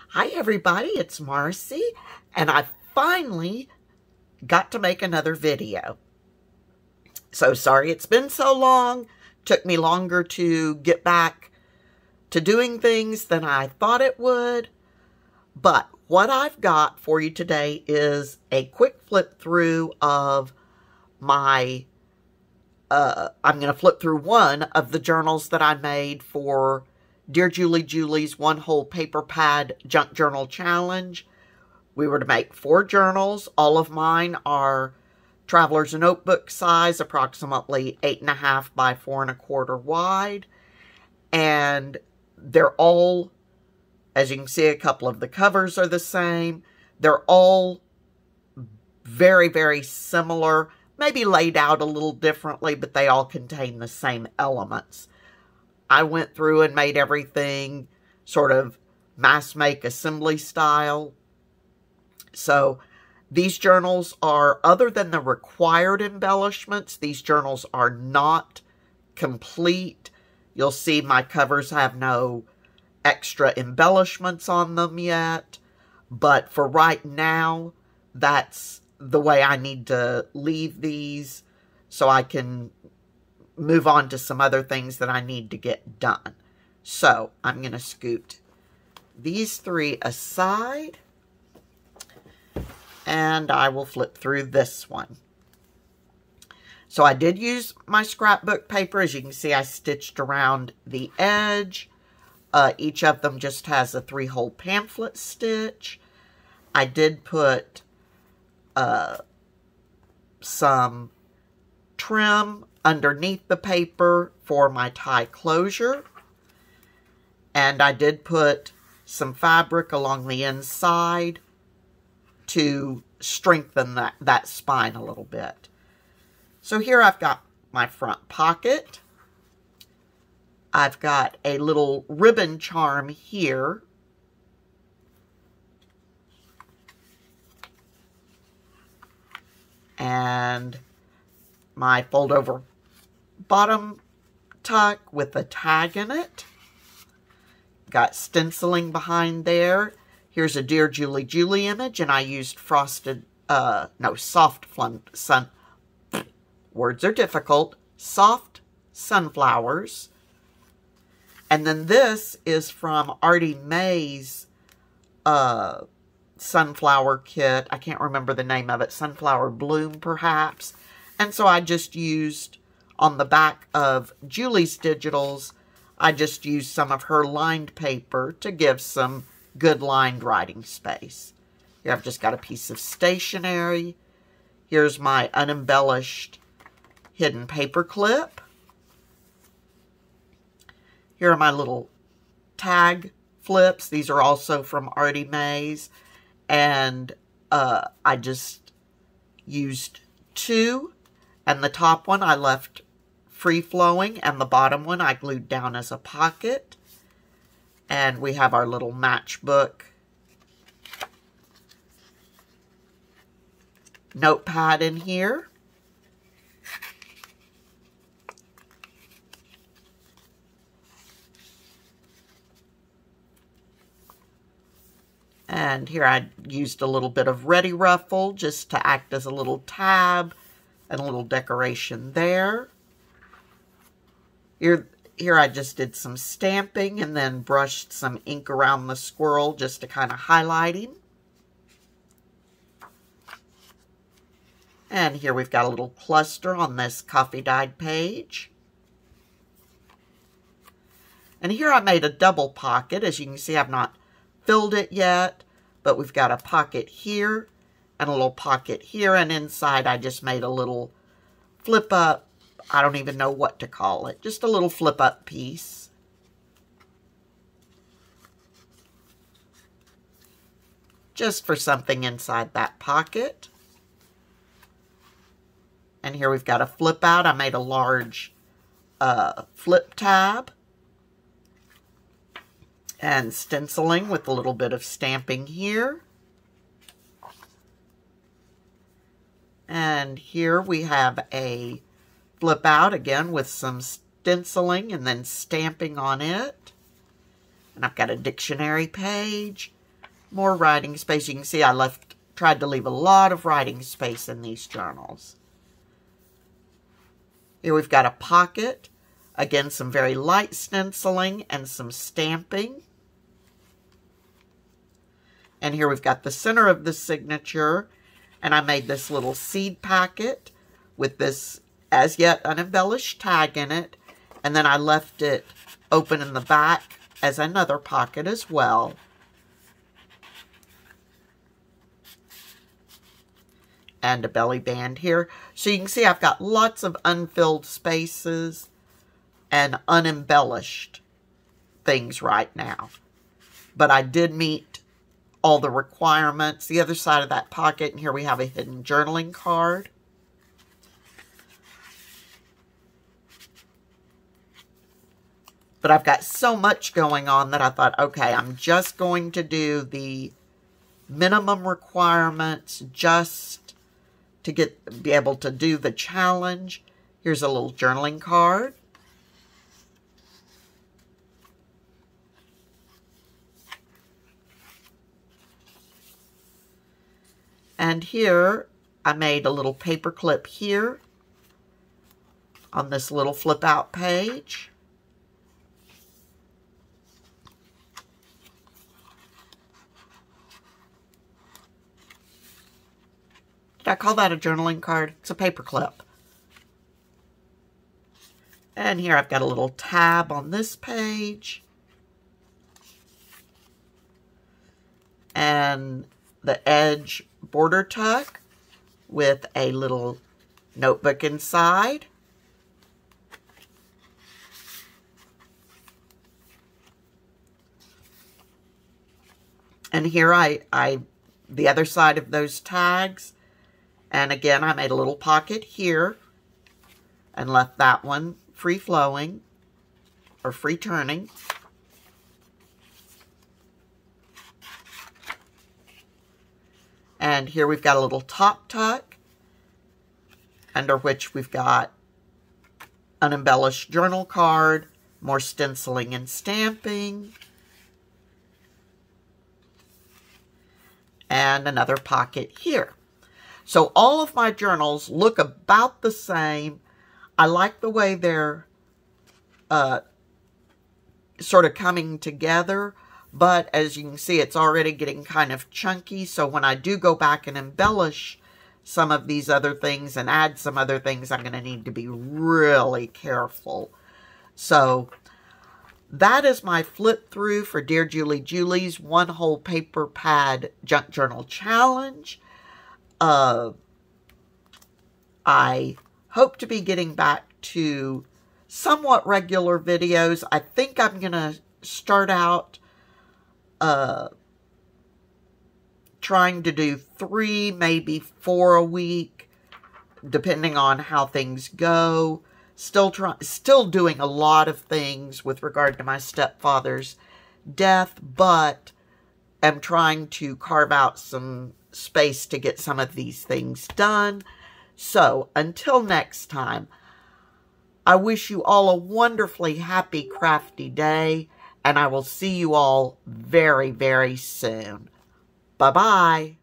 Hi everybody, it's Marcy, and I finally got to make another video. So sorry it's been so long. Took me longer to get back to doing things than I thought it would. But what I've got for you today is a quick flip through of my, I'm going to flip through one of the journals that I made for Dearjuliejulie One Whole Paper Pad Junk Journal Challenge. We were to make 4 journals. All of mine are Traveler's Notebook size, approximately 8.5 by 4.25 wide. And they're all, as you can see, a couple of the covers are the same. They're all very, very similar, maybe laid out a little differently, but they all contain the same elements. I went through and made everything sort of mass make assembly style. So these journals are, other than the required embellishments, these journals are not complete. You'll see my covers have no extra embellishments on them yet. But for right now, that's the way I need to leave these so I can move on to some other things that I need to get done. So I'm going to scoot these 3 aside, and I will flip through this one. So I did use my scrapbook paper. As you can see, I stitched around the edge. Each of them just has a 3-hole pamphlet stitch. I did put some trim underneath the paper for my tie closure. And I did put some fabric along the inside to strengthen that spine a little bit. So here I've got my front pocket. I've got a little ribbon charm here. And my fold over bottom tuck with a tag in it. Got stenciling behind there. Here's a Dearjuliejulie image, and I used soft words are difficult, soft sunflowers. And then this is from Artie May's sunflower kit. I can't remember the name of it. Sunflower Bloom, perhaps. And so I just used, on the back of Julie's digitals, I just used some of her lined paper to give some good lined writing space. Here I've just got a piece of stationery. Here's my unembellished hidden paper clip. Here are my little tag flips. These are also from Artie May's. And I just used 2. And the top one I left free-flowing, and the bottom one I glued down as a pocket. And we have our little matchbook notepad in here. And here I used a little bit of Ready Ruffle just to act as a little tab and a little decoration there. Here I just did some stamping and then brushed some ink around the squirrel just to kind of highlight him. And here we've got a little cluster on this coffee-dyed page. And here I made a double pocket. As you can see, I've not filled it yet, but we've got a pocket here and a little pocket here, and inside I just made a little flip up. I don't even know what to call it. Just a little flip up piece. Just for something inside that pocket. And here we've got a flip out. I made a large flip tab. And stenciling with a little bit of stamping here. And here we have a flip out again with some stenciling and then stamping on it. And I've got a dictionary page more writing space. You can see I tried to leave a lot of writing space in these journals. Here we've got a pocket. Again, some very light stenciling and some stamping. And here we've got the center of the signature. And I made this little seed packet with this as yet unembellished tag in it. And then I left it open in the back as another pocket as well. And a belly band here. So you can see I've got lots of unfilled spaces and unembellished things right now. But I did meet all the requirements. The other side of that pocket, and here we have a hidden journaling card. But I've got so much going on that I thought, okay, I'm just going to do the minimum requirements just to be able to do the challenge. Here's a little journaling card. And here I made a little paper clip here on this little flip out page. Did I call that a journaling card? It's a paper clip. And here I've got a little tab on this page. And the edge border tuck with a little notebook inside. And here the other side of those tags. And again, I made a little pocket here and left that one free flowing or free turning. And here we've got a little top tuck under which we've got an embellished journal card, more stenciling and stamping, and another pocket here. So all of my journals look about the same. I like the way they're sort of coming together, but as you can see, it's already getting kind of chunky. So when I do go back and embellish some of these other things and add some other things, I'm going to need to be really careful. So that is my flip through for Dear Julie Julie's one whole paper pad junk journal challenge. I hope to be getting back to somewhat regular videos. I think I'm going to start out trying to do 3, maybe 4 a week, depending on how things go. Still doing a lot of things with regard to my stepfather's death, but am trying to carve out some space to get some of these things done. So, until next time, I wish you all a wonderfully happy, crafty day, and I will see you all very, very soon. Bye-bye.